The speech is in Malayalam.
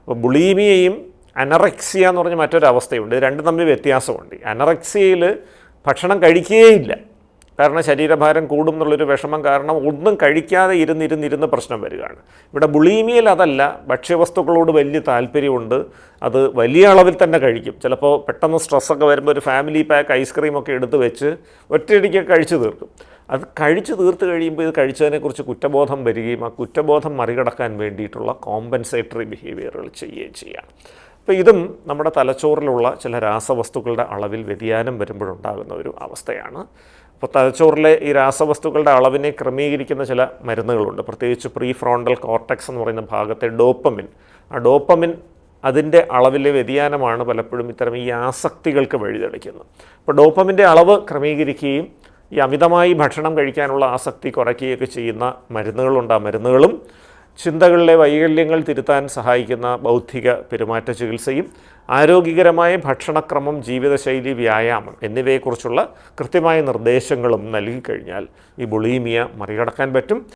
അപ്പോൾ ബുളീമിയയും അനറക്സിയ എന്ന് പറഞ്ഞ മറ്റൊരവസ്ഥയുണ്ട്. ഇത് രണ്ടും തമ്മിൽ വ്യത്യാസമുണ്ട്. അനറക്സിയയിൽ ഭക്ഷണം കഴിക്കുകയില്ല, കാരണം ശരീരഭാരം കൂടും എന്നുള്ളൊരു വിഷമം കാരണം ഒന്നും കഴിക്കാതെ ഇരുന്നിരുന്ന് പ്രശ്നം വരികയാണ്. ഇവിടെ ബുളീമിയയിൽ അതല്ല, ഭക്ഷ്യവസ്തുക്കളോട് വലിയ താല്പര്യമുണ്ട്, അത് വലിയ അളവിൽ തന്നെ കഴിക്കും. ചിലപ്പോൾ പെട്ടെന്ന് സ്ട്രെസ്സൊക്കെ വരുമ്പോൾ ഒരു ഫാമിലി പാക്ക് ഐസ്ക്രീമൊക്കെ എടുത്ത് വെച്ച് ഒറ്റയടിക്കൊക്കെ കഴിച്ചു തീർക്കും. അത് കഴിച്ചു തീർത്ത് കഴിയുമ്പോൾ ഇത് കഴിച്ചതിനെക്കുറിച്ച് കുറ്റബോധം വരികയും ആ കുറ്റബോധം മറികടക്കാൻ വേണ്ടിയിട്ടുള്ള കോമ്പൻസേറ്ററി ബിഹേവിയറുകൾ ചെയ്യുകയും ചെയ്യാം. അപ്പോൾ ഇതും നമ്മുടെ തലച്ചോറിലുള്ള ചില രാസവസ്തുക്കളുടെ അളവിൽ വ്യതിയാനം വരുമ്പോഴുണ്ടാകുന്ന ഒരു അവസ്ഥയാണ്. അപ്പോൾ തലച്ചോറിലെ ഈ രാസവസ്തുക്കളുടെ അളവിനെ ക്രമീകരിക്കുന്ന ചില മരുന്നുകളുണ്ട്, പ്രത്യേകിച്ച് പ്രീ ഫ്രോണ്ടൽ കോർട്ടക്സ് എന്ന് പറയുന്ന ഭാഗത്തെ ഡോപ്പമിൻ. ആ ഡോപ്പമിൻ അതിൻ്റെ അളവിലെ വ്യതിയാനമാണ് പലപ്പോഴും ഇത്തരം ഈ ആസക്തികൾക്ക് വഴിതെളിക്കുന്നത്. അപ്പോൾ ഡോപ്പമിൻ്റെ അളവ് ക്രമീകരിക്കുകയും ഈ അമിതമായി ഭക്ഷണം കഴിക്കാനുള്ള ആസക്തി കുറയ്ക്കുകയൊക്കെ ചെയ്യുന്ന മരുന്നുകളുണ്ട്. ആ മരുന്നുകളും ചിന്തകളിലെ വൈകല്യങ്ങൾ തിരുത്താൻ സഹായിക്കുന്ന ബൗദ്ധിക പെരുമാറ്റ ചികിത്സയും ആരോഗ്യകരമായ ഭക്ഷണക്രമം, ജീവിതശൈലി, വ്യായാമം എന്നിവയെക്കുറിച്ചുള്ള കൃത്യമായ നിർദ്ദേശങ്ങളും നൽകിക്കഴിഞ്ഞാൽ ഈ ബുളീമിയ മറികടക്കാൻ പറ്റും.